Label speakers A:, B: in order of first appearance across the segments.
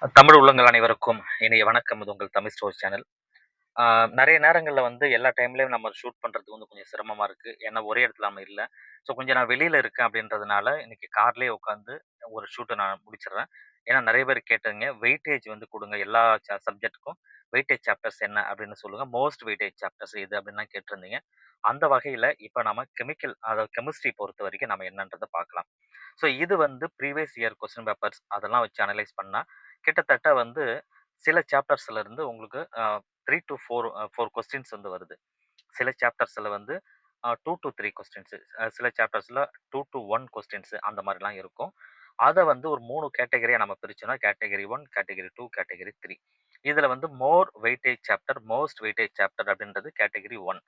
A: தமிழ் உள்ளங்கள் அனைவருக்கும் இனிய வணக்கம். இது உங்கள் தமிழ் ஸ்டோர் சேனல். ஆ நெறைய நேரங்கள்ல வந்து எல்லா டைம்லயும் நம்ம ஷூட் பண்றதுக்கு வந்து கொஞ்சம் சிரமமா இருக்கு. ஏன்னா ஒரே இடத்துல நம்ம இல்ல. ஸோ கொஞ்சம் நான் வெளியில இருக்கேன் அப்படின்றதுனால, இன்னைக்கு கார்லயே உட்காந்து ஒரு ஷூட்ட நான் முடிச்சிடுறேன். ஏன்னா நெறைய பேர் கேட்டீங்க, வெயிட்டேஜ் வந்து குடுங்க. எல்லா சப்ஜெக்ட்டுக்கும் வெயிட்டேஜ் சாப்டர்ஸ் என்ன அப்படின்னு சொல்லுங்க. மோஸ்ட் வெயிட்டேஜ் சாப்டர்ஸ் எது அப்படின்லாம் கேட்டிருந்தீங்க. அந்த வகையில இப்ப நம்ம அதாவது கெமிஸ்ட்ரி பொறுத்தவரைக்கும் நம்ம என்னன்றத பார்க்கலாம். ஸோ இது வந்து ப்ரீவியஸ் இயர் கொஸ்டின் பேப்பர்ஸ் அதெல்லாம் வச்சு அனலைஸ் பண்ணா, கிட்டத்தட்ட வந்து சில சாப்டர்ஸ்ல இருந்து உங்களுக்கு 3 டூ 4 கொஸ்டின்ஸ் வந்து வருது. சில சாப்டர்ஸ்ல வந்து 2 டூ 3 கொஸ்டின்ஸ், சில சாப்டர்ஸ்ல 2 டூ 1 கொஸ்டின்ஸ் அந்த மாரிலாம் இருக்கும். அத வந்து ஒரு 3 கேட்டகரியா நம்ம பிரிச்சோம்னா, கேட்டகரி 1, கேட்டகரி 2, கேட்டகரி 3. இதுல வந்து மோஸ்ட் வெயிட்டேஜ் சாப்டர் அப்படின்றது கேட்டகரி 1.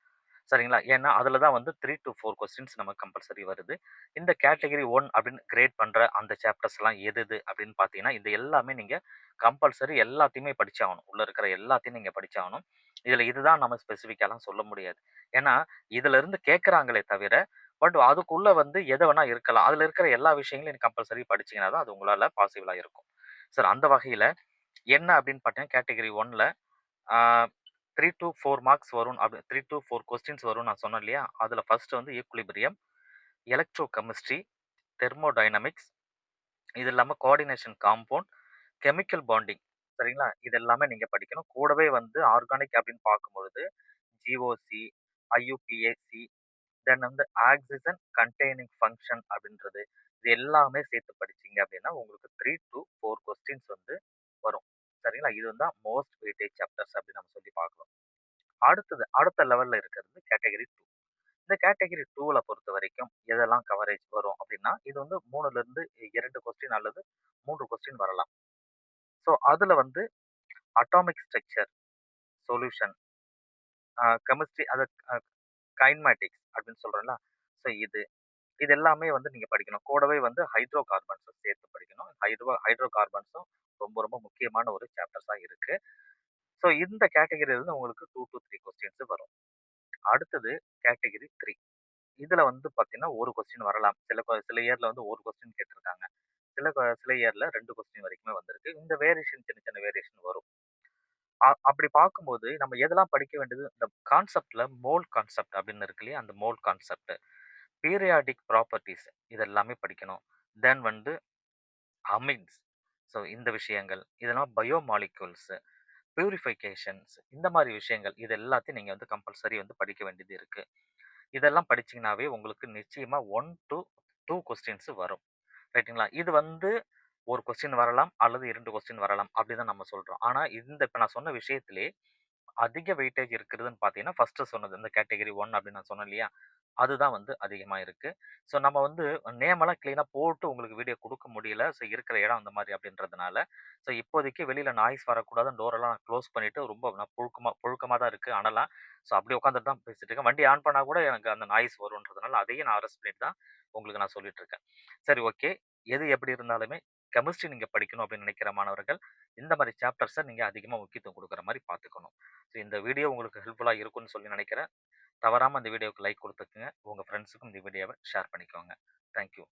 A: சரிங்களா? ஏன்னா, அதுல தான் வந்து 3 டூ 4 கொஸ்டின்ஸ் நமக்கு கம்பல்சரி வருது. இந்த கேட்டகரி 1 அப்படின்னு கிரேட் பண்ற அந்த சாப்டர்ஸ்லாம் எது எது அப்படின்னு பார்த்தீங்கன்னா, இது எல்லாமே நீங்க கம்பல்சரி எல்லாத்தையுமே படிச்சாகணும். உள்ள இருக்கிற எல்லாத்தையும் நீங்க படிச்சாகணும். இதுல இதுதான் நம்ம ஸ்பெசிஃபிக்காலாம் சொல்ல முடியாது. ஏன்னா, இதுல இருந்து கேட்கறாங்களே தவிர, பட் அதுக்குள்ள வந்து எது வேணா இருக்கலாம். அதுல இருக்கிற எல்லா விஷயங்களையும் நீங்க கம்பல்சரி படிச்சீங்கன்னா தான் அது உங்களால பாசிபிளா இருக்கும். சார் அந்த வகையில என்ன அப்படின்னு பார்த்தீங்கன்னா, கேட்டகரி 1ல ஆ 3 டூ 4 மார்க்ஸ் வரும். 3 டூ 4 கொஸ்டின்ஸ் வரும்னு நான் சொன்னேன் இல்லையா? அதுல ஃபர்ஸ்ட் வந்து ஈக்விலிபிரியம், எலக்ட்ரோ கெமிஸ்ட்ரி, தெர்மோடைனமிக்ஸ், இது இல்லாம கோஆர்டினேஷன் காம்பவுண்ட், கெமிக்கல் பாண்டிங். சரிங்களா? இது எல்லாமே நீங்க படிக்கணும். கூடவே வந்து ஆர்கானிக் அப்படின்னு பார்க்கும்பொழுது, ஜிஓசி, ஐயுபிஏசி, தென் வந்து ஆக்ஸிஜன் கன்டெய்னிங் ஃபங்ஷன் அப்படின்றது. இது எல்லாமே சேர்த்து படிச்சீங்க அப்படின்னா, உங்களுக்கு 3 டூ 4 கொஸ்டின்ஸ் வந்து வரும். சரிங்களா? இது வந்து மோஸ்ட் வெயிட்டேஜ் சாப்டர்ஸ் அப்படின்னு நம்ம சொல்லி பார்க்கலாம். அடுத்த லெவல்ல இருக்கிறது கேட்டகரி 2. இந்த கேட்டகரி 2ல பொறுத்தவரைக்கும் எதெல்லாம் கவரேஜ் வரும் அப்படின்னா, இது வந்து 3லிருந்து 2 கொஸ்டின் அல்லது 3 கொஸ்டின் வரலாம். ஸோ அதுல வந்து அட்டாமிக் ஸ்ட்ரக்சர், சொல்யூஷன், கெமிஸ்ட்ரி அது கைன்மேட்டிக்ஸ் அப்படின்னு சொல்றோம்ல. ஸோ இது எல்லாமே வந்து நீங்க படிக்கணும். கூடவே வந்து ஹைட்ரோ கார்பன்ஸும் சேர்த்து படிக்கணும். ஹைட்ரோ கார்பன்ஸும் ரொம்ப ரொம்ப முக்கியமான ஒரு சாப்டர்ஸா இருக்கு. ஸோ இந்த கேட்டகரில இருந்து உங்களுக்கு 2 டூ 3 கொஸ்டின்ஸ் வரும். அடுத்தது கேட்டகரி 3. இதுல வந்து பார்த்தீங்கன்னா, 1 கொஸ்டின் வரலாம். சில இயர்ல வந்து 1 கொஸ்டின் கேட்டிருக்காங்க. சில இயர்ல 2 கொஸ்டின் வரைக்குமே வந்திருக்கு. இந்த வேரியேஷன் சின்ன சின்ன வேரியேஷன் வரும். அப்படி பார்க்கும்போது நம்ம எதெல்லாம் படிக்க வேண்டியது, இந்த கான்செப்ட்ல மோல் கான்செப்ட் அப்படின்னு இருக்கு இல்லையா? அந்த மோல் கான்செப்ட், பீரியாடிக் ப்ராப்பர்ட்டீஸ் இது எல்லாமே படிக்கணும். தென் வந்து அமீன்ஸ். ஸோ இந்த விஷயங்கள், இதெல்லாம் பயோ மாலிக்யூல்ஸ், பியூரிஃபிகேஷன்ஸ் இந்த மாரி விஷயங்கள். இது எல்லாத்தையும் நீங்க வந்து கம்பல்சரி வந்து படிக்க வேண்டியது இருக்கு. இதெல்லாம் படிச்சீங்கன்னாவே உங்களுக்கு நிச்சயமா 1 டூ 2 கொஸ்டின்ஸ் வரும். ரைட்டுங்களா? இது வந்து 1 கொஸ்டின் வரலாம் அல்லது 2 கொஸ்டின் வரலாம். அப்படிதான் நம்ம சொல்றோம். ஆனா இப்ப நான் சொன்ன விஷயத்திலே அதிக வெயிட்டேஜ் இருக்கிறதுன்னு பார்த்தீங்கன்னா, ஃபர்ஸ்ட்டு சொன்னது இந்த கேட்டகரி 1 அப்படின்னு நான் சொன்னேன் இல்லையா? அதுதான் வந்து அதிகமா இருக்கு. ஸோ நம்ம வந்து நேமெல்லாம் கிளீனா போட்டு உங்களுக்கு வீடியோ குடுக்க முடியல. ஸோ இருக்கிற இடம் அந்த மாரி அப்படின்றதுனால, ஸோ இப்போதைக்கு வெளியில நாய்ஸ் வரக்கூடாதுன்னு டோரெல்லாம் நான் க்ளோஸ் பண்ணிட்டு ரொம்ப நான் புழுக்கமா தான் இருக்கு அனலாம். ஸோ அப்படியே உட்காந்துட்டு தான் பேசிட்டு இருக்கேன். வண்டி ஆன் பண்ணா கூட எனக்கு அந்த நாய்ஸ் வரும்ன்றதுனால, அதையும் நான் அரெஸ்ட் பண்ணிட்டு தான் உங்களுக்கு நான் சொல்லிட்டு இருக்கேன். சரி ஓகே. எது எப்படி இருந்தாலுமே கெமிஸ்ட்ரி நீங்க படிக்கணும் அப்படின்னு நினைக்கிற மாணவர்கள், இந்த மாரி சாப்டர்ஸ நீங்க அதிகமா முக்கியத்துவம் குடுக்குற மாரி பார்த்துக்கணும். ஸோ இந்த வீடியோ உங்களுக்கு ஹெல்ப்ஃபுல்லா இருக்கும்னு சொல்லி நினைக்கிறேன். தவறாம இந்த வீடியோவுக்கு லைக் குடுத்துக்கங்க. உங்க ஃப்ரெண்ட்ஸுக்கும் இந்த வீடியோவ ஷேர் பண்ணிக்கோங்க. Thank you.